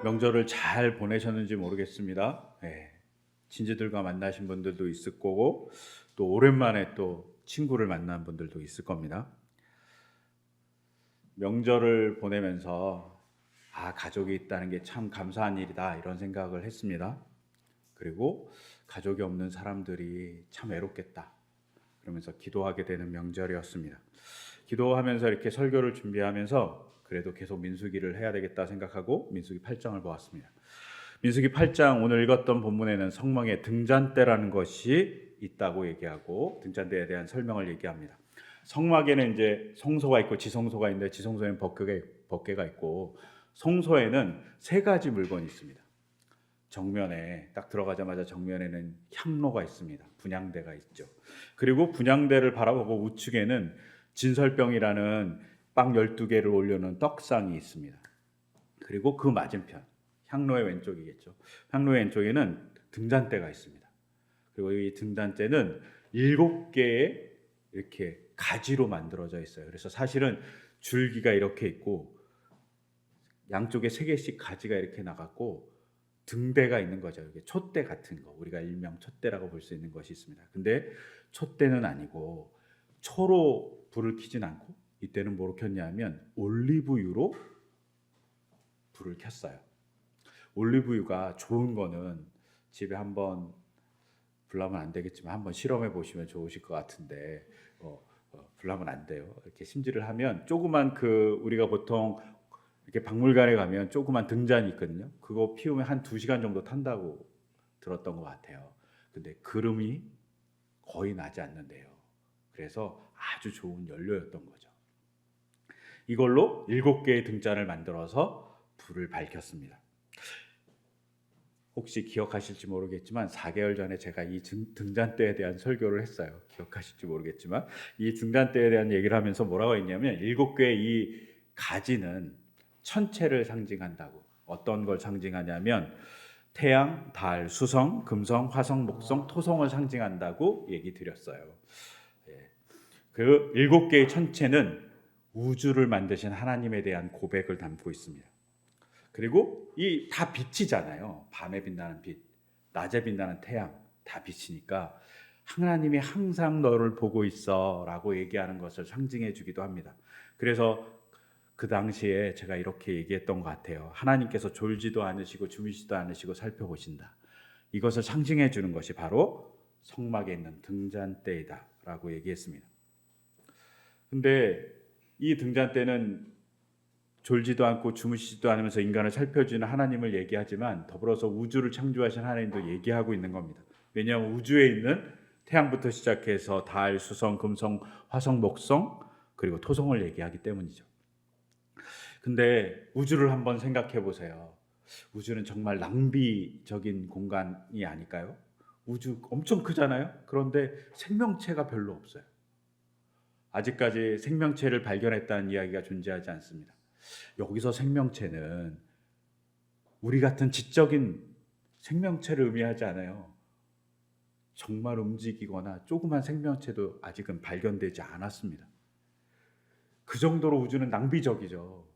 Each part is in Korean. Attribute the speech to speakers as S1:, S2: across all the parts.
S1: 명절을 잘 보내셨는지 모르겠습니다. 예, 친지들과 만나신 분들도 있을 거고 또 오랜만에 또 친구를 만난 분들도 있을 겁니다. 명절을 보내면서 가족이 있다는 게 참 감사한 일이다 이런 생각을 했습니다. 그리고 가족이 없는 사람들이 참 외롭겠다 그러면서 기도하게 되는 명절이었습니다. 기도하면서 이렇게 설교를 준비하면서 그래도 계속 민수기를 해야 되겠다 생각하고 민수기 8장을 보았습니다. 민수기 8장 오늘 읽었던 본문에는 성막의 등잔대라는 것이 있다고 얘기하고 등잔대에 대한 설명을 얘기합니다. 성막에는 이제 성소가 있고 지성소가 있는데 지성소에는 법궤가 있고 성소에는 세 가지 물건이 있습니다. 정면에 딱 들어가자마자 정면에는 향로가 있습니다. 분향대가 있죠. 그리고 분향대를 바라보고 우측에는 진설병이라는 빵 12개를 올려놓은 떡상이 있습니다. 그리고 그 맞은편 향로의 왼쪽이겠죠. 향로의 왼쪽에는 등잔대가 있습니다. 그리고 이 등잔대는 7개의 이렇게 가지로 만들어져 있어요. 그래서 사실은 줄기가 이렇게 있고 양쪽에 3개씩 가지가 이렇게 나갔고 등대가 있는 거죠. 이게 촛대 같은 거, 우리가 일명 촛대라고 볼 수 있는 것이 있습니다. 근데 촛대는 아니고 초로 불을 켜진 않고 이때는 뭐로 켰냐면 올리브유로 불을 켰어요. 올리브유가 좋은 거는 집에 한번 불나면 안 되겠지만 한번 실험해 보시면 좋으실 것 같은데 불나면 안 돼요. 이렇게 심지를 하면 조그만 우리가 보통 이렇게 박물관에 가면 조그만 등잔이 있거든요. 그거 피우면 한 2시간 정도 탄다고 들었던 것 같아요. 근데 그름이 거의 나지 않는데요. 그래서 아주 좋은 연료였던 거죠. 이걸로 7개의 등잔을 만들어서 불을 밝혔습니다. 혹시 기억하실지 모르겠지만 4개월 전에 제가 이 등잔대에 대한 설교를 했어요. 기억하실지 모르겠지만 이 등잔대에 대한 얘기를 하면서 뭐라고 했냐면 7개의 이 가지는 천체를 상징한다고. 어떤 걸 상징하냐면 태양, 달, 수성, 금성, 화성, 목성, 토성을 상징한다고 얘기 드렸어요. 그 7개의 천체는 우주를 만드신 하나님에 대한 고백을 담고 있습니다. 그리고 이 다 빛이잖아요. 밤에 빛나는 빛, 낮에 빛나는 태양 다 빛이니까 하나님이 항상 너를 보고 있어라고 얘기하는 것을 상징해 주기도 합니다. 그래서 그 당시에 제가 이렇게 얘기했던 것 같아요. 하나님께서 졸지도 않으시고 주무시지도 않으시고 살펴보신다. 이것을 상징해 주는 것이 바로 성막에 있는 등잔대이다라고 얘기했습니다. 근데 이 등잔대는 졸지도 않고 주무시지도 않으면서 인간을 살펴주는 하나님을 얘기하지만 더불어서 우주를 창조하신 하나님도 얘기하고 있는 겁니다. 왜냐하면 우주에 있는 태양부터 시작해서 달, 수성, 금성, 화성, 목성 그리고 토성을 얘기하기 때문이죠. 근데 우주를 한번 생각해 보세요. 우주는 정말 낭비적인 공간이 아닐까요? 우주 엄청 크잖아요. 그런데 생명체가 별로 없어요. 아직까지 생명체를 발견했다는 이야기가 존재하지 않습니다. 여기서 생명체는 우리 같은 지적인 생명체를 의미하지 않아요. 정말 움직이거나 조그만 생명체도 아직은 발견되지 않았습니다. 그 정도로 우주는 낭비적이죠.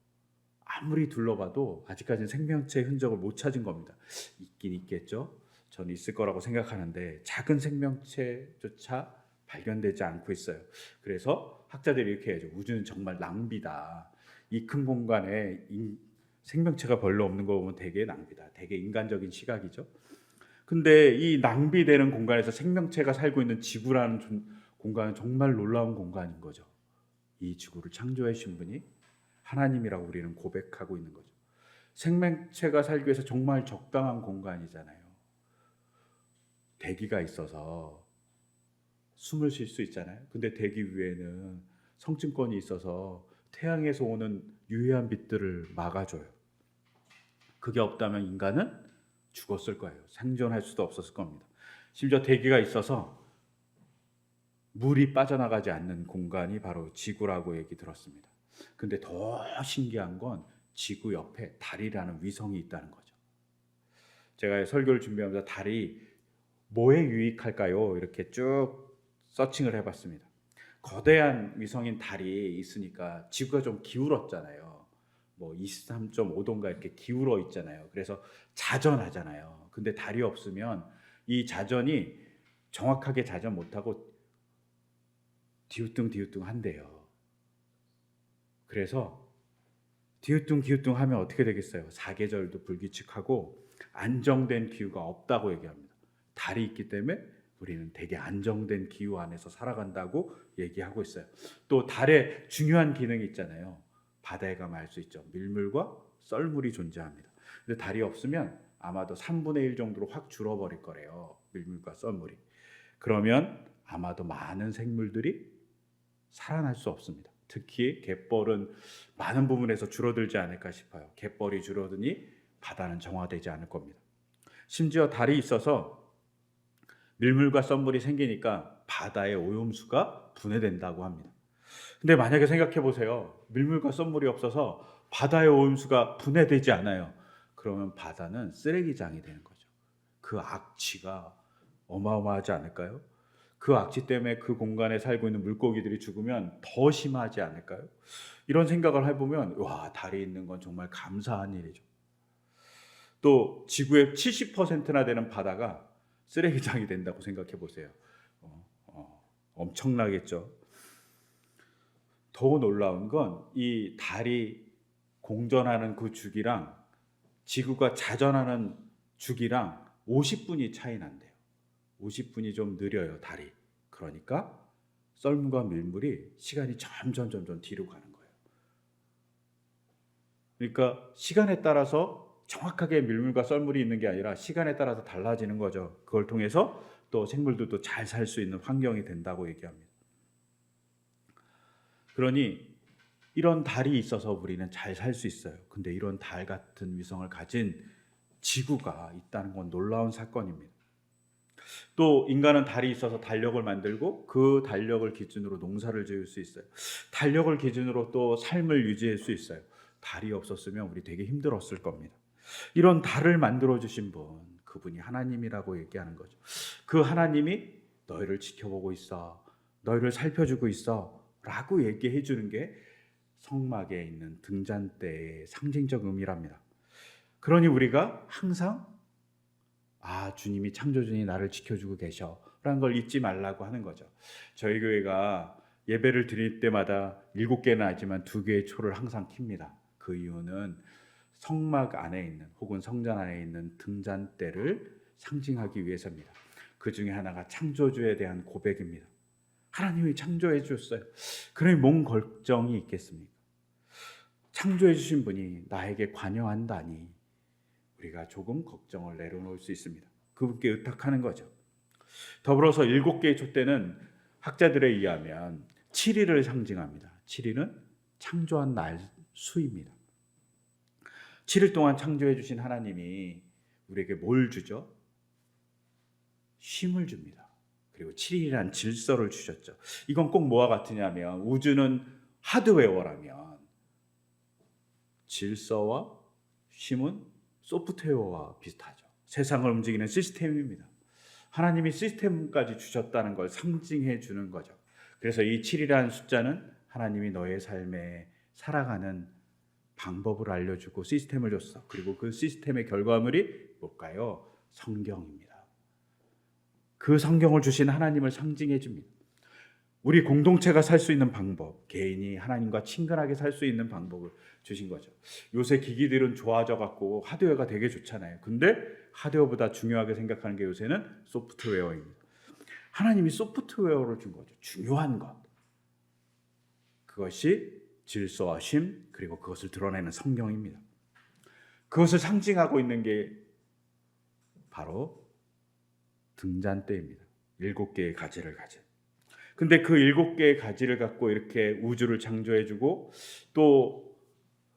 S1: 아무리 둘러봐도 아직까지는 생명체의 흔적을 못 찾은 겁니다. 있긴 있겠죠. 저는 있을 거라고 생각하는데 작은 생명체조차 발견되지 않고 있어요. 그래서 학자들이 이렇게 해야죠. 우주는 정말 낭비다. 이 큰 공간에 생명체가 별로 없는 거 보면 되게 낭비다. 되게 인간적인 시각이죠. 근데 이 낭비되는 공간에서 생명체가 살고 있는 지구라는 공간은 정말 놀라운 공간인 거죠. 이 지구를 창조해 주신 분이 하나님이라고 우리는 고백하고 있는 거죠. 생명체가 살기 위해서 정말 적당한 공간이잖아요. 대기가 있어서 숨을 쉴 수 있잖아요. 근데 대기 위에는 성층권이 있어서 태양에서 오는 유해한 빛들을 막아줘요. 그게 없다면 인간은 죽었을 거예요. 생존할 수도 없었을 겁니다. 심지어 대기가 있어서 물이 빠져나가지 않는 공간이 바로 지구라고 얘기 들었습니다. 근데 더 신기한 건 지구 옆에 달이라는 위성이 있다는 거죠. 제가 설교를 준비하면서 달이 뭐에 유익할까요? 이렇게 쭉 서칭을 해봤습니다. 거대한 위성인 달이 있으니까 지구가 좀 기울었잖아요. 뭐 23.5도인가 이렇게 기울어 있잖아요. 그래서 자전하잖아요. 근데 달이 없으면 이 자전이 정확하게 자전 못하고 뒤우뚱 한대요. 그래서 뒤우뚱 하면 어떻게 되겠어요? 사계절도 불규칙하고 안정된 기후가 없다고 얘기합니다. 달이 있기 때문에 우리는 되게 안정된 기후 안에서 살아간다고 얘기하고 있어요. 또 달에 중요한 기능이 있잖아요. 바다에 가면 알 수 있죠. 밀물과 썰물이 존재합니다. 근데 달이 없으면 아마도 3분의 1 정도로 확 줄어버릴 거래요. 밀물과 썰물이. 그러면 아마도 많은 생물들이 살아날 수 없습니다. 특히 갯벌은 많은 부분에서 줄어들지 않을까 싶어요. 갯벌이 줄어드니 바다는 정화되지 않을 겁니다. 심지어 달이 있어서 밀물과 썰물이 생기니까 바다의 오염수가 분해된다고 합니다. 근데 만약에 생각해 보세요. 밀물과 썰물이 없어서 바다의 오염수가 분해되지 않아요. 그러면 바다는 쓰레기장이 되는 거죠. 그 악취가 어마어마하지 않을까요? 그 악취 때문에 그 공간에 살고 있는 물고기들이 죽으면 더 심하지 않을까요? 이런 생각을 해보면 와, 달이 있는 건 정말 감사한 일이죠. 또 지구의 70%나 되는 바다가 쓰레기장이 된다고 생각해 보세요. 엄청나겠죠. 더 놀라운 건 이 달이 공전하는 그 주기랑 지구가 자전하는 주기랑 50분이 차이 난대요. 50분이 좀 느려요, 달이. 그러니까 썰물과 밀물이 시간이 점점 뒤로 가는 거예요. 그러니까 시간에 따라서 정확하게 밀물과 썰물이 있는 게 아니라 시간에 따라서 달라지는 거죠. 그걸 통해서 또 생물들도 잘 살 수 있는 환경이 된다고 얘기합니다. 그러니 이런 달이 있어서 우리는 잘 살 수 있어요. 근데 이런 달 같은 위성을 가진 지구가 있다는 건 놀라운 사건입니다. 또 인간은 달이 있어서 달력을 만들고 그 달력을 기준으로 농사를 지을 수 있어요. 달력을 기준으로 또 삶을 유지할 수 있어요. 달이 없었으면 우리 되게 힘들었을 겁니다. 이런 달을 만들어 주신 분, 그분이 하나님이라고 얘기하는 거죠. 그 하나님이 너희를 지켜보고 있어, 너희를 살펴주고 있어 라고 얘기해 주는 게 성막에 있는 등잔대의 상징적 의미랍니다. 그러니 우리가 항상 주님이 창조주니 나를 지켜주고 계셔 라는 걸 잊지 말라고 하는 거죠. 저희 교회가 예배를 드릴 때마다 7개는 아니지만 2개의 초를 항상 켭니다. 그 이유는 성막 안에 있는 혹은 성전 안에 있는 등잔대를 상징하기 위해서입니다. 그 중에 하나가 창조주에 대한 고백입니다. 하나님이 창조해 주셨어요. 그러니 뭔 걱정이 있겠습니까? 창조해 주신 분이 나에게 관여한다니 우리가 조금 걱정을 내려놓을 수 있습니다. 그분께 의탁하는 거죠. 더불어서 7개의 촛대는 학자들에 의하면 7일을 상징합니다. 7일은 창조한 날 수입니다. 7일 동안 창조해 주신 하나님이 우리에게 뭘 주죠? 쉼을 줍니다. 그리고 7일이란 질서를 주셨죠. 이건 꼭 뭐와 같으냐면 우주는 하드웨어라면 질서와 쉼은 소프트웨어와 비슷하죠. 세상을 움직이는 시스템입니다. 하나님이 시스템까지 주셨다는 걸 상징해 주는 거죠. 그래서 이 7이라는 숫자는 하나님이 너의 삶에 살아가는 방법을 알려주고 시스템을 줬어. 그리고 그 시스템의 결과물이 뭘까요? 성경입니다. 그 성경을 주신 하나님을 상징해 줍니다. 우리 공동체가 살 수 있는 방법, 개인이 하나님과 친근하게 살 수 있는 방법을 주신 거죠. 요새 기기들은 좋아져 갖고 하드웨어가 되게 좋잖아요. 근데 하드웨어보다 중요하게 생각하는 게 요새는 소프트웨어입니다. 하나님이 소프트웨어를 준 거죠. 중요한 것. 그것이 질서와 쉼, 그리고 그것을 드러내는 성경입니다. 그것을 상징하고 있는 게 바로 등잔대입니다. 7개의 가지를 가진. 근데 그 7개의 가지를 갖고 이렇게 우주를 창조해주고 또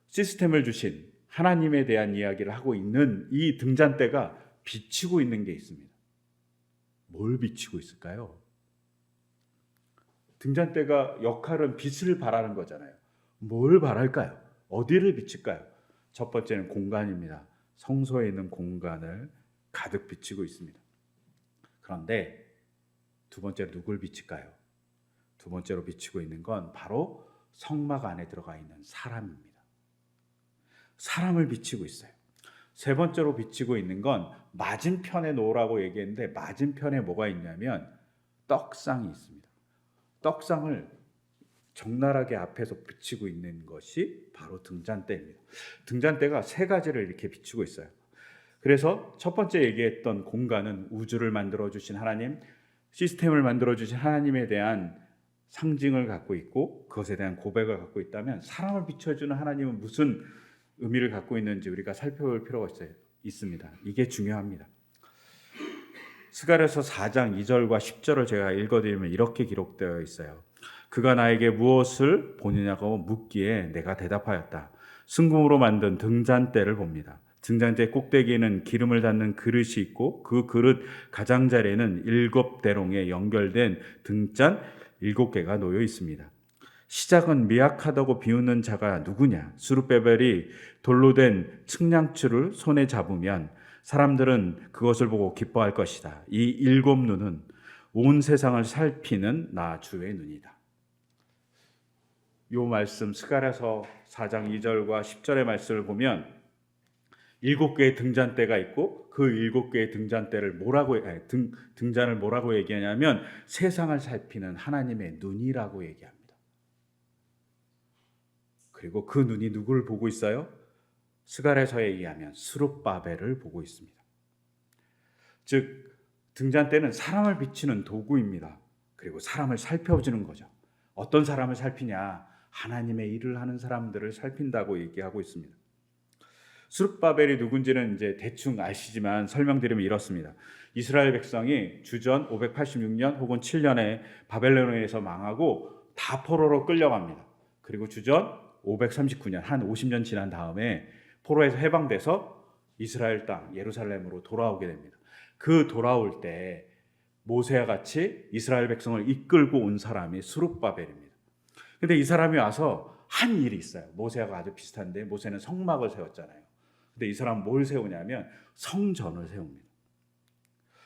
S1: 시스템을 주신 하나님에 대한 이야기를 하고 있는 이 등잔대가 비치고 있는 게 있습니다. 뭘 비치고 있을까요? 등잔대가 역할은 빛을 발하는 거잖아요. 뭘 발할까요? 어디를 비칠까요? 첫 번째는 공간입니다. 성소에 있는 공간을 가득 비치고 있습니다. 그런데 두 번째로 누굴 비칠까요? 두 번째로 비치고 있는 건 바로 성막 안에 들어가 있는 사람입니다. 사람을 비치고 있어요. 세 번째로 비치고 있는 건 맞은편에 놓으라고 얘기했는데 맞은편에 뭐가 있냐면 떡상이 있습니다. 떡상을 적나라하게 앞에서 비치고 있는 것이 바로 등잔대입니다. 등잔대가 세 가지를 이렇게 비추고 있어요. 그래서 첫 번째 얘기했던 공간은 우주를 만들어 주신 하나님, 시스템을 만들어 주신 하나님에 대한 상징을 갖고 있고 그것에 대한 고백을 갖고 있다면, 사람을 비춰주는 하나님은 무슨 의미를 갖고 있는지 우리가 살펴볼 필요가 있습니다. 이게 중요합니다. 스가랴서 4장 2절과 10절을 제가 읽어드리면 이렇게 기록되어 있어요. 그가 나에게 무엇을 보느냐고 묻기에 내가 대답하였다. 순금으로 만든 등잔대를 봅니다. 등잔대 꼭대기에는 기름을 담는 그릇이 있고 그 그릇 가장자리에는 7대롱에 연결된 등잔 7개가 놓여 있습니다. 시작은 미약하다고 비웃는 자가 누구냐? 스룹바벨이 돌로 된 측량추를 손에 잡으면 사람들은 그것을 보고 기뻐할 것이다. 이 7눈은 온 세상을 살피는 나 주의 눈이다. 이 말씀 스가랴서 4장 2절과 10절의 말씀을 보면 7개의 등잔대가 있고 그 7개의 등잔대를 등잔을 뭐라고 얘기하냐면 세상을 살피는 하나님의 눈이라고 얘기합니다. 그리고 그 눈이 누구를 보고 있어요? 스가랴서에 의하면 스룹바벨을 보고 있습니다. 즉 등잔대는 사람을 비치는 도구입니다. 그리고 사람을 살펴주는 거죠. 어떤 사람을 살피냐? 하나님의 일을 하는 사람들을 살핀다고 얘기하고 있습니다. 스룹바벨이 누군지는 이제 대충 아시지만 설명드리면 이렇습니다. 이스라엘 백성이 주전 586년 혹은 7년에 바벨론에서 망하고 다 포로로 끌려갑니다. 그리고 주전 539년, 한 50년 지난 다음에 포로에서 해방돼서 이스라엘 땅 예루살렘으로 돌아오게 됩니다. 그 돌아올 때 모세와 같이 이스라엘 백성을 이끌고 온 사람이 스룹바벨입니다. 근데 이 사람이 와서 한 일이 있어요. 모세와 아주 비슷한데 모세는 성막을 세웠잖아요. 근데 이 사람은 뭘 세우냐면 성전을 세웁니다.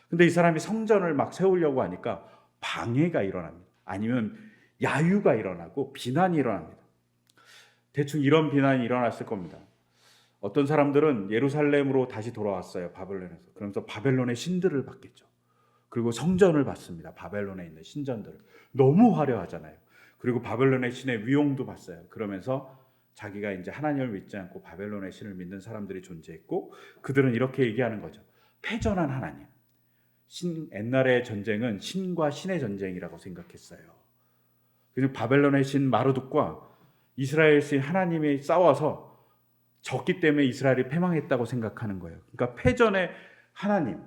S1: 근데 이 사람이 성전을 막 세우려고 하니까 방해가 일어납니다. 아니면 야유가 일어나고 비난이 일어납니다. 대충 이런 비난이 일어났을 겁니다. 어떤 사람들은 예루살렘으로 다시 돌아왔어요. 바벨론에서. 그러면서 바벨론의 신들을 받겠죠. 그리고 성전을 받습니다. 바벨론에 있는 신전들을. 너무 화려하잖아요. 그리고 바벨론의 신의 위용도 봤어요. 그러면서 자기가 이제 하나님을 믿지 않고 바벨론의 신을 믿는 사람들이 존재했고 그들은 이렇게 얘기하는 거죠. 패전한 하나님. 옛날의 전쟁은 신과 신의 전쟁이라고 생각했어요. 그리고 바벨론의 신 마르둑과 이스라엘 신 하나님이 싸워서 졌기 때문에 이스라엘이 패망했다고 생각하는 거예요. 그러니까 패전의 하나님,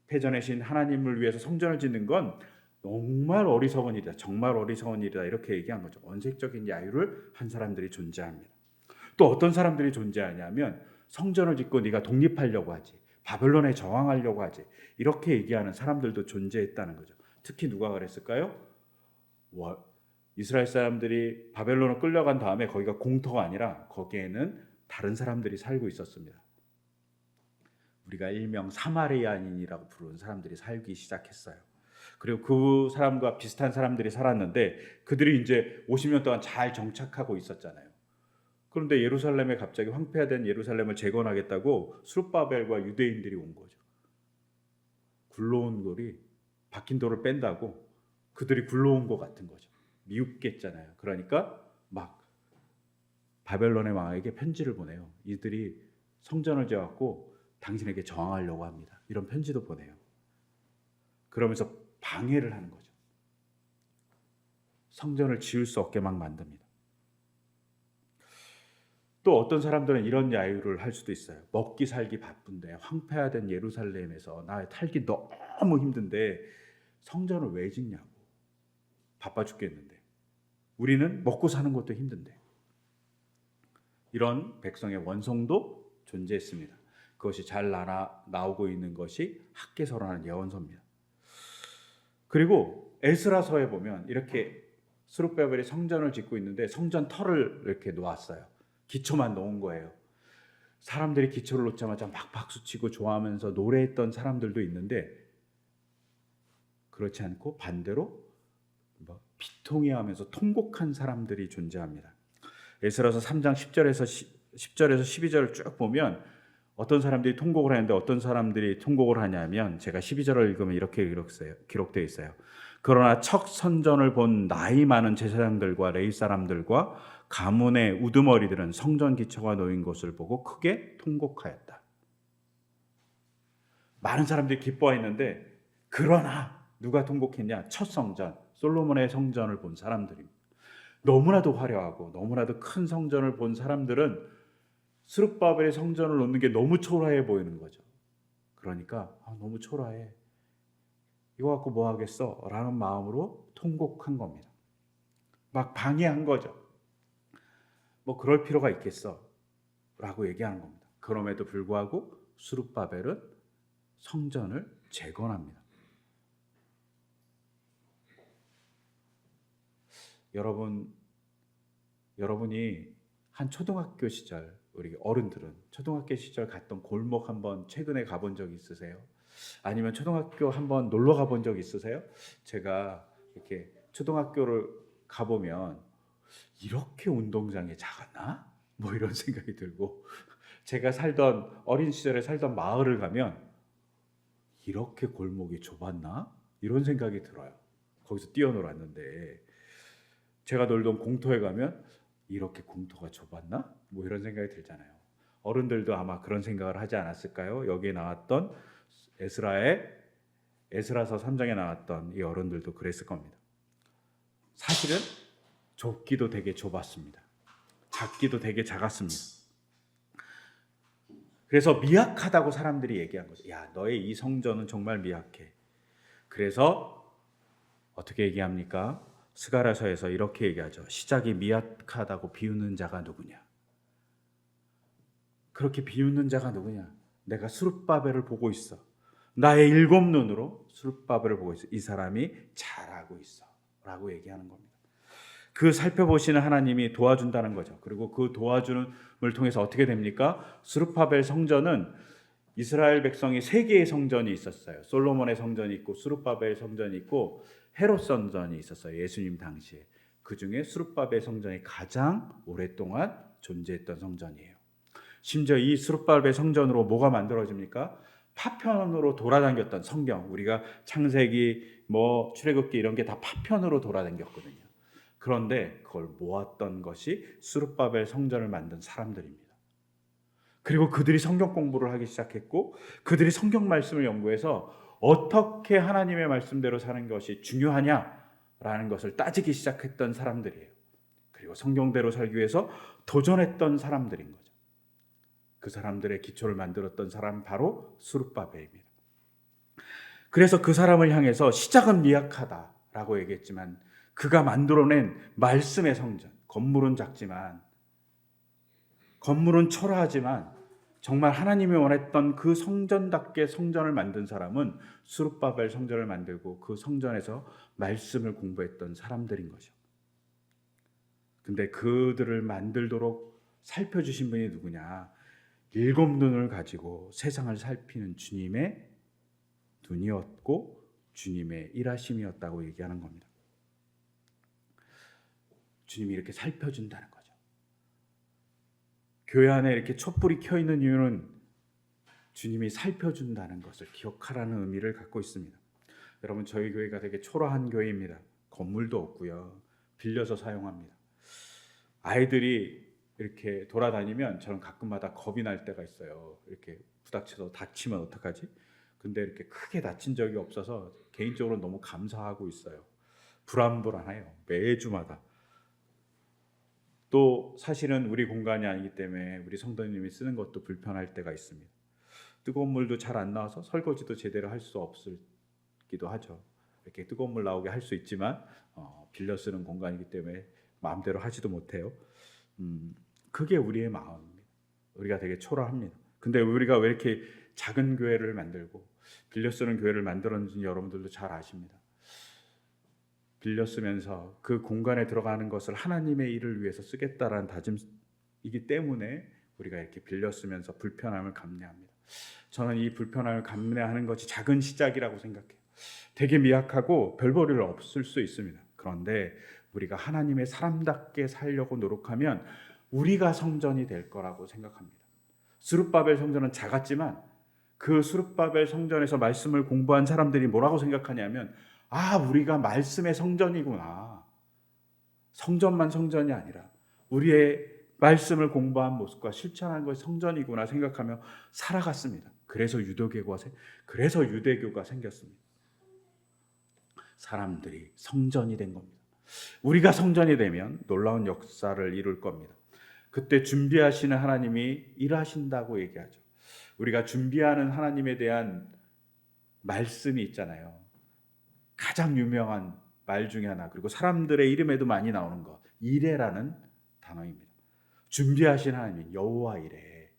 S1: 패전의 신 하나님을 위해서 성전을 짓는 건 정말 어리석은 일이다. 정말 어리석은 일이다. 이렇게 얘기한 거죠. 원색적인 야유를 한 사람들이 존재합니다. 또 어떤 사람들이 존재하냐면 성전을 짓고 네가 독립하려고 하지. 바벨론에 저항하려고 하지. 이렇게 얘기하는 사람들도 존재했다는 거죠. 특히 누가 그랬을까요? 이스라엘 사람들이 바벨론으로 끌려간 다음에 거기가 공터가 아니라 거기에는 다른 사람들이 살고 있었습니다. 우리가 일명 사마리아인이라고 부르는 사람들이 살기 시작했어요. 그리고 그 사람과 비슷한 사람들이 살았는데 그들이 이제 50년 동안 잘 정착하고 있었잖아요. 그런데 예루살렘에 갑자기 황폐화된 예루살렘을 재건하겠다고 스룹바벨과 유대인들이 온 거죠. 굴러온 돌이 박힌 돌을 뺀다고 그들이 굴러온 것 같은 거죠. 미웃겠잖아요. 그러니까 막 바벨론의 왕에게 편지를 보내요. 이들이 성전을 지어갖고 당신에게 저항하려고 합니다. 이런 편지도 보내요. 그러면서 방해를 하는 거죠. 성전을 지을 수 없게 막 만듭니다. 또 어떤 사람들은 이런 야유를 할 수도 있어요. 먹기 살기 바쁜데 황폐화된 예루살렘에서 나 살기 너무 힘든데 성전을 왜 짓냐고. 바빠 죽겠는데. 우리는 먹고 사는 것도 힘든데. 이런 백성의 원성도 존재했습니다. 그것이 잘 나오고 있는 것이 학개서라는 예언서입니다. 그리고 에스라서에 보면 이렇게 스룹바벨이 성전을 짓고 있는데 성전 털을 이렇게 놓았어요. 기초만 놓은 거예요. 사람들이 기초를 놓자마자 막 박수치고 좋아하면서 노래했던 사람들도 있는데 그렇지 않고 반대로 비통해하면서 통곡한 사람들이 존재합니다. 에스라서 3장 10절에서 10절에서 12절을 쭉 보면 어떤 사람들이 통곡을 하는데 어떤 사람들이 통곡을 하냐면 제가 12절을 읽으면 이렇게 기록되어 있어요. 그러나 첫 선전을 본 나이 많은 제사장들과 레위 사람들과 가문의 우두머리들은 성전 기초가 놓인 것을 보고 크게 통곡하였다. 많은 사람들이 기뻐했는데 그러나 누가 통곡했냐? 첫 성전, 솔로몬의 성전을 본 사람들입니다. 너무나도 화려하고 너무나도 큰 성전을 본 사람들은 스룹바벨의 성전을 놓는 게 너무 초라해 보이는 거죠. 그러니까 너무 초라해. 이거 갖고 뭐 하겠어? 라는 마음으로 통곡한 겁니다. 막 방해한 거죠. 뭐 그럴 필요가 있겠어? 라고 얘기하는 겁니다. 그럼에도 불구하고 스룹바벨은 성전을 재건합니다. 여러분이 한 초등학교 시절, 우리 어른들은 초등학교 시절 갔던 골목 한번 최근에 가본 적 있으세요? 아니면 초등학교 한번 놀러 가본 적 있으세요? 제가 이렇게 초등학교를 가보면 이렇게 운동장이 작았나? 뭐 이런 생각이 들고, 제가 어린 시절에 살던 마을을 가면 이렇게 골목이 좁았나? 이런 생각이 들어요. 거기서 뛰어놀았는데, 제가 놀던 공터에 가면 이렇게 공터가 좁았나? 뭐 이런 생각이 들잖아요. 어른들도 아마 그런 생각을 하지 않았을까요? 여기에 나왔던 에스라서 3장에 나왔던 이 어른들도 그랬을 겁니다. 사실은 좁기도 되게 좁았습니다. 작기도 되게 작았습니다. 그래서 미약하다고 사람들이 얘기한 거죠. 야, 너의 이 성전은 정말 미약해. 그래서 어떻게 얘기합니까? 스가랴서에서 이렇게 얘기하죠. 시작이 미약하다고 비웃는 자가 누구냐? 그렇게 비웃는 자가 누구냐? 내가 스룹바벨을 보고 있어. 나의 7 눈으로 스룹바벨을 보고 있어. 이 사람이 잘하고 있어. 라고 얘기하는 겁니다. 그 살펴보시는 하나님이 도와준다는 거죠. 그리고 그 도와줌을 통해서 어떻게 됩니까? 스룹바벨 성전은 이스라엘 백성이 3개의 성전이 있었어요. 솔로몬의 성전이 있고 스룹바벨 성전이 있고 헤롯 성전이 있었어요. 예수님 당시에. 그 중에 스룹바벨 성전이 가장 오랫동안 존재했던 성전이에요. 심지어 이 스룹바벨 성전으로 뭐가 만들어집니까? 파편으로 돌아다녔던 성경. 우리가 창세기, 출애굽기 이런 게 다 파편으로 돌아다녔거든요. 그런데 그걸 모았던 것이 스룹바벨 성전을 만든 사람들입니다. 그리고 그들이 성경 공부를 하기 시작했고 그들이 성경 말씀을 연구해서 어떻게 하나님의 말씀대로 사는 것이 중요하냐라는 것을 따지기 시작했던 사람들이에요. 그리고 성경대로 살기 위해서 도전했던 사람들인 거죠. 그 사람들의 기초를 만들었던 사람 바로 스룹바벨입니다. 그래서 그 사람을 향해서 시작은 미약하다라고 얘기했지만 그가 만들어낸 말씀의 성전, 건물은 작지만 건물은 초라하지만 정말 하나님이 원했던 그 성전답게 성전을 만든 사람은 스룹바벨 성전을 만들고 그 성전에서 말씀을 공부했던 사람들인 거죠. 근데 그들을 만들도록 살펴주신 분이 누구냐? 7 눈을 가지고 세상을 살피는 주님의 눈이었고 주님의 일하심이었다고 얘기하는 겁니다. 주님이 이렇게 살펴준다는 거죠. 교회 안에 이렇게 촛불이 켜 있는 이유는 주님이 살펴준다는 것을 기억하라는 의미를 갖고 있습니다. 여러분, 저희 교회가 되게 초라한 교회입니다. 건물도 없고요. 빌려서 사용합니다. 아이들이 이렇게 돌아다니면 저는 가끔마다 겁이 날 때가 있어요. 이렇게 부닥쳐서 다치면 어떡하지? 근데 이렇게 크게 다친 적이 없어서 개인적으로 너무 감사하고 있어요. 불안해요. 매주마다. 또 사실은 우리 공간이 아니기 때문에 우리 성도님이 쓰는 것도 불편할 때가 있습니다. 뜨거운 물도 잘 안 나와서 설거지도 제대로 할 수 없기도 하죠. 이렇게 뜨거운 물 나오게 할 수 있지만 빌려 쓰는 공간이기 때문에 마음대로 하지도 못해요. 그게 우리의 마음입니다. 우리가 되게 초라합니다. 근데 우리가 왜 이렇게 작은 교회를 만들고 빌려 쓰는 교회를 만들었는지 여러분들도 잘 아십니다. 빌려 쓰면서 그 공간에 들어가는 것을 하나님의 일을 위해서 쓰겠다라는 다짐이기 때문에 우리가 이렇게 빌려 쓰면서 불편함을 감내합니다. 저는 이 불편함을 감내하는 것이 작은 시작이라고 생각해요. 되게 미약하고 별 볼일 없을 수 있습니다. 그런데 우리가 하나님의 사람답게 살려고 노력하면 우리가 성전이 될 거라고 생각합니다. 스룹바벨 성전은 작았지만 그 스룹바벨 성전에서 말씀을 공부한 사람들이 뭐라고 생각하냐면, 우리가 말씀의 성전이구나. 성전만 성전이 아니라 우리의 말씀을 공부한 모습과 실천한 것이 성전이구나 생각하며 살아갔습니다. 그래서 유대교가 생겼습니다. 사람들이 성전이 된 겁니다. 우리가 성전이 되면 놀라운 역사를 이룰 겁니다. 그때 준비하시는 하나님이 일하신다고 얘기하죠. 우리가 준비하는 하나님에 대한 말씀이 있잖아요. 가장 유명한 말 중에 하나, 그리고 사람들의 이름에도 많이 나오는 것, 이레라는 단어입니다. 준비하신 하나님, 여호와 이레.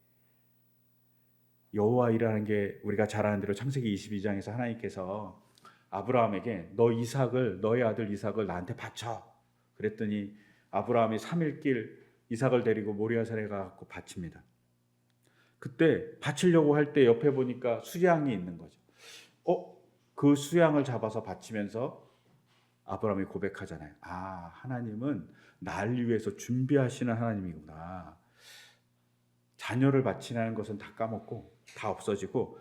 S1: 여호와 이레라는 게 우리가 잘 아는 대로 창세기 22장에서 하나님께서 아브라함에게 너의 아들 이삭을 나한테 바쳐. 그랬더니 아브라함이 3일 길 이삭을 데리고 모리아산에 가서 바칩니다. 그때 바치려고 할 때 옆에 보니까 수양이 있는 거죠. 그 수양을 잡아서 바치면서 아브라함이 고백하잖아요. 하나님은 날 위해서 준비하시는 하나님이구나. 자녀를 바치는 것은 다 까먹고 다 없어지고,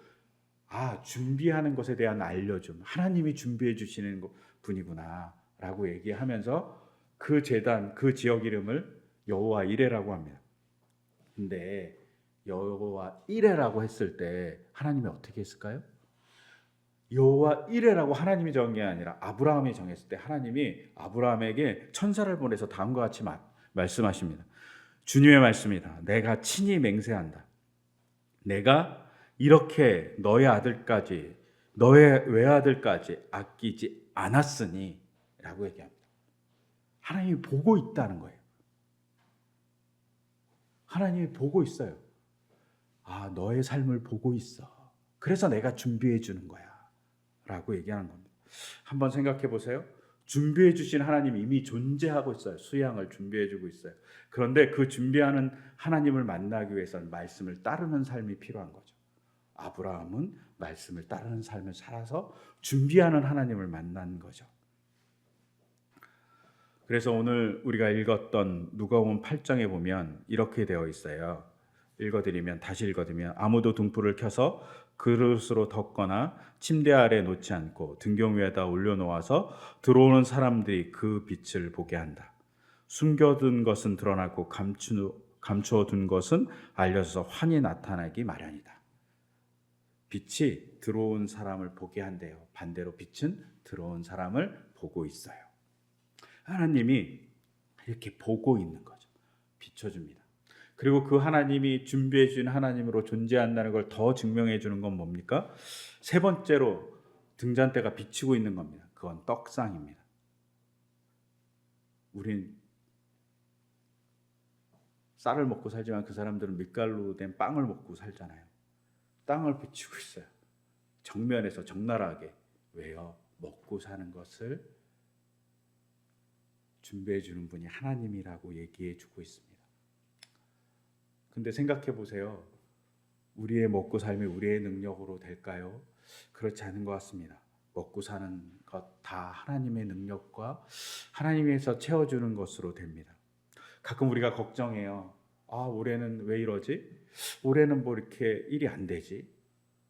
S1: 준비하는 것에 대한 알려줌, 하나님이 준비해 주시는 분이구나 라고 얘기하면서 그 제단, 그 지역 이름을 여호와 이레라고 합니다. 근데 여호와 이레라고 했을 때 하나님이 어떻게 했을까요? 여호와 이레라고 하나님이 정한 게 아니라 아브라함이 정했을 때 하나님이 아브라함에게 천사를 보내서 다음과 같이 말씀하십니다. 주님의 말씀이다. 내가 친히 맹세한다. 내가 이렇게 너의 외아들까지 아끼지 않았으니 라고 얘기합니다. 하나님이 보고 있다는 거예요. 하나님이 보고 있어요. 너의 삶을 보고 있어. 그래서 내가 준비해 주는 거야 라고 얘기하는 겁니다. 한번 생각해 보세요. 준비해 주신 하나님이 이미 존재하고 있어요. 수양을 준비해 주고 있어요. 그런데 그 준비하는 하나님을 만나기 위해서는 말씀을 따르는 삶이 필요한 거죠. 아브라함은 말씀을 따르는 삶을 살아서 준비하는 하나님을 만난 거죠. 그래서 오늘 우리가 읽었던 누가복음 8장에 보면 이렇게 되어 있어요. 다시 읽어드리면 아무도 등불을 켜서 그릇으로 덮거나 침대 아래 놓지 않고 등경 위에다 올려놓아서 들어오는 사람들이 그 빛을 보게 한다. 숨겨둔 것은 드러나고 감추어둔 것은 알려져서 환히 나타나기 마련이다. 빛이 들어온 사람을 보게 한대요. 반대로 빛은 들어온 사람을 보고 있어요. 하나님이 이렇게 보고 있는 거죠. 비춰줍니다. 그리고 그 하나님이 준비해 준 하나님으로 존재한다는 걸 더 증명해 주는 건 뭡니까? 세 번째로 등잔대가 비치고 있는 겁니다. 그건 떡상입니다. 우린 쌀을 먹고 살지만 그 사람들은 밀가루로 된 빵을 먹고 살잖아요. 땅을 비치고 있어요. 정면에서 적나라하게. 왜요? 먹고 사는 것을 준비해 주는 분이 하나님이라고 얘기해 주고 있습니다. 근데 생각해 보세요. 우리의 먹고 삶이 우리의 능력으로 될까요? 그렇지 않은 것 같습니다. 먹고 사는 것 다 하나님의 능력과 하나님에서 채워주는 것으로 됩니다. 가끔 우리가 걱정해요. 올해는 왜 이러지? 올해는 뭐 이렇게 일이 안 되지?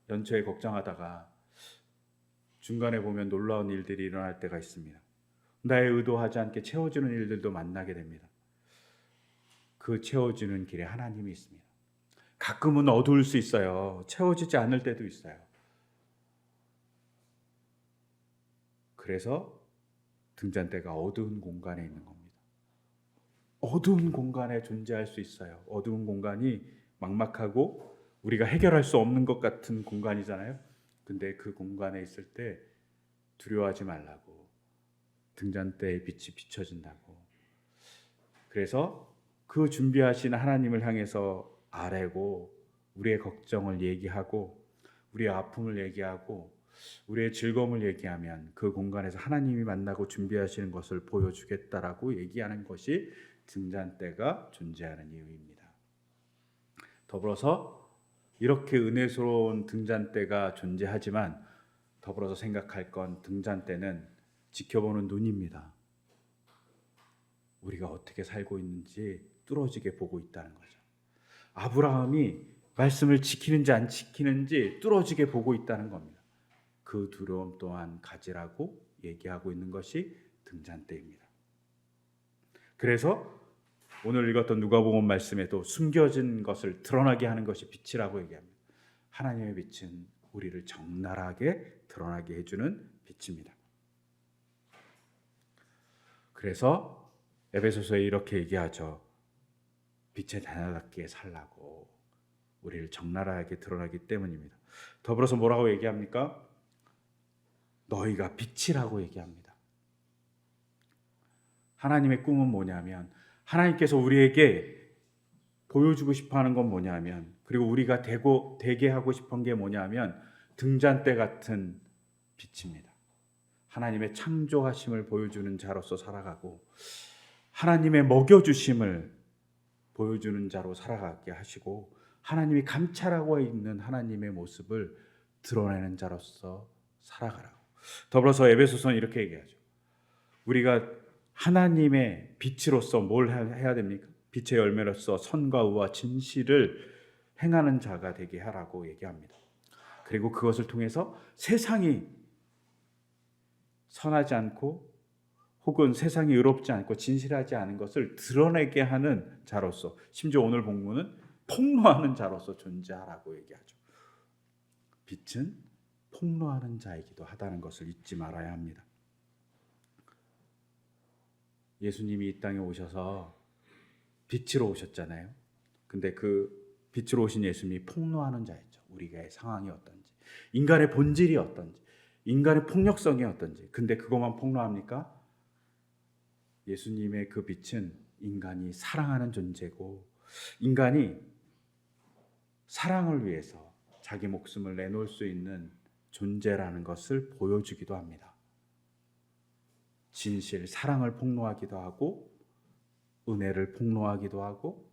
S1: 연초에 걱정하다가 중간에 보면 놀라운 일들이 일어날 때가 있습니다. 나의 의도하지 않게 채워주는 일들도 만나게 됩니다. 그 채워주는 길에 하나님이 있습니다. 가끔은 어두울 수 있어요. 채워지지 않을 때도 있어요. 그래서 등잔대가 어두운 공간에 있는 겁니다. 어두운 공간에 존재할 수 있어요. 어두운 공간이 막막하고 우리가 해결할 수 없는 것 같은 공간이잖아요. 근데 그 공간에 있을 때 두려워하지 말라고, 등잔대의 빛이 비춰진다고. 그래서 그 준비하신 하나님을 향해서 아뢰고 우리의 걱정을 얘기하고 우리의 아픔을 얘기하고 우리의 즐거움을 얘기하면 그 공간에서 하나님이 만나고 준비하시는 것을 보여주겠다라고 얘기하는 것이 등잔대가 존재하는 이유입니다. 더불어서 이렇게 은혜스러운 등잔대가 존재하지만 더불어서 생각할 건 등잔대는 지켜보는 눈입니다. 우리가 어떻게 살고 있는지 뚫어지게 보고 있다는 거죠. 아브라함이 말씀을 지키는지 안 지키는지 뚫어지게 보고 있다는 겁니다. 그 두려움 또한 가지라고 얘기하고 있는 것이 등잔대입니다. 그래서 오늘 읽었던 누가복음 말씀에도 숨겨진 것을 드러나게 하는 것이 빛이라고 얘기합니다. 하나님의 빛은 우리를 적나라하게 드러나게 해주는 빛입니다. 그래서 에베소서에 이렇게 얘기하죠. 빛의 자녀답게 살라고. 우리를 적나라하게 드러나기 때문입니다. 더불어서 뭐라고 얘기합니까? 너희가 빛이라고 얘기합니다. 하나님의 꿈은 뭐냐면, 하나님께서 우리에게 보여주고 싶어하는 건 뭐냐면, 그리고 우리가 되게 하고 싶은 게 뭐냐면 등잔대 같은 빛입니다. 하나님의 창조하심을 보여주는 자로서 살아가고 하나님의 먹여주심을 보여주는 자로 살아가게 하시고 하나님이 감찰하고 있는 하나님의 모습을 드러내는 자로서 살아가라고. 더불어서 에베소서는 이렇게 얘기하죠. 우리가 하나님의 빛으로서 뭘 해야 됩니까? 빛의 열매로서 선과 의와 진실을 행하는 자가 되게 하라고 얘기합니다. 그리고 그것을 통해서 세상이 선하지 않고 혹은 세상이 의롭지 않고 진실하지 않은 것을 드러내게 하는 자로서, 심지어 오늘 본문은 폭로하는 자로서 존재하라고 얘기하죠. 빛은 폭로하는 자이기도 하다는 것을 잊지 말아야 합니다. 예수님이 이 땅에 오셔서 빛으로 오셨잖아요. 근데 그 빛으로 오신 예수님이 폭로하는 자였죠. 우리의 상황이 어떤지, 인간의 본질이 어떤지, 인간의 폭력성이 어떤지. 근데 그것만 폭로합니까? 예수님의 그 빛은 인간이 사랑하는 존재고, 인간이 사랑을 위해서 자기 목숨을 내놓을 수 있는 존재라는 것을 보여주기도 합니다. 진실, 사랑을 폭로하기도 하고 은혜를 폭로하기도 하고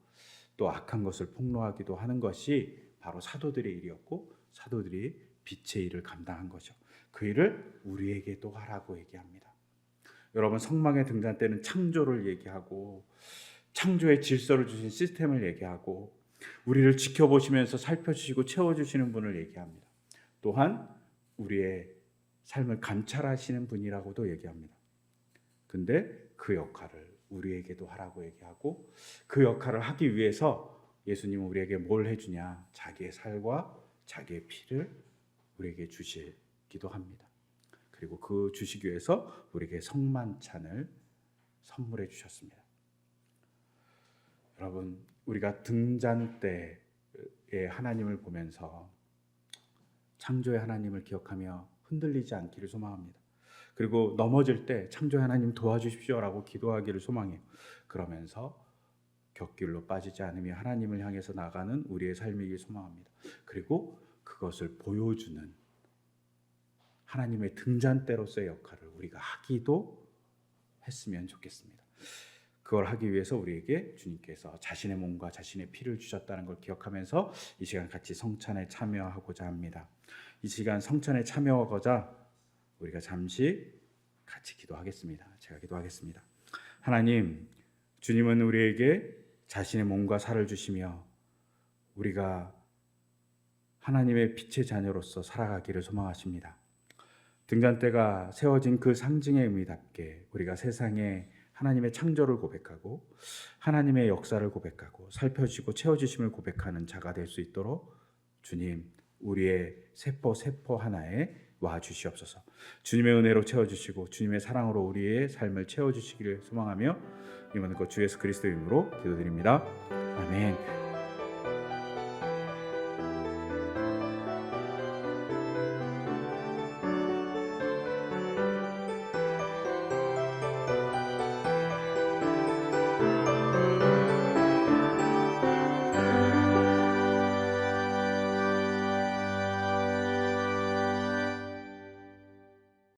S1: 또 악한 것을 폭로하기도 하는 것이 바로 사도들의 일이었고, 사도들이 빛의 일을 감당한 거죠. 그 일을 우리에게도 하라고 얘기합니다. 여러분, 성막의 등잔대는 창조를 얘기하고 창조의 질서를 주신 시스템을 얘기하고 우리를 지켜보시면서 살펴주시고 채워주시는 분을 얘기합니다. 또한 우리의 삶을 감찰하시는 분이라고도 얘기합니다. 근데 그 역할을 우리에게도 하라고 얘기하고, 그 역할을 하기 위해서 예수님은 우리에게 뭘 해주냐? 자기의 살과 자기의 피를 우리에게 주시기도 합니다. 그리고 그 주시기 위해서 우리에게 성만찬을 선물해 주셨습니다. 여러분, 우리가 등잔대의 하나님을 보면서 창조의 하나님을 기억하며 흔들리지 않기를 소망합니다. 그리고 넘어질 때 창조의 하나님 도와주십시오라고 기도하기를 소망해요. 그러면서 곁길로 빠지지 않으며 하나님을 향해서 나가는 우리의 삶이길 소망합니다. 그리고 그것을 보여주는 하나님의 등잔대로서의 역할을 우리가 하기도 했으면 좋겠습니다. 그걸 하기 위해서 우리에게 주님께서 자신의 몸과 자신의 피를 주셨다는 걸 기억하면서 이 시간 같이 성찬에 참여하고자 합니다. 이 시간 성찬에 참여하고자 우리가 잠시 같이 기도하겠습니다. 제가 기도하겠습니다. 하나님, 주님은 우리에게 자신의 몸과 살을 주시며 우리가 하나님의 빛의 자녀로서 살아가기를 소망하십니다. 등잔대가 세워진 그 상징의 의미답게 우리가 세상에 하나님의 창조를 고백하고 하나님의 역사를 고백하고 살펴주시고 채워주심을 고백하는 자가 될 수 있도록 주님, 우리의 세포 하나에 와 주시옵소서. 주님의 은혜로 채워주시고 주님의 사랑으로 우리의 삶을 채워주시기를 소망하며 이 모든 것 주 예수 그리스도의 이름으로 기도드립니다. 아멘.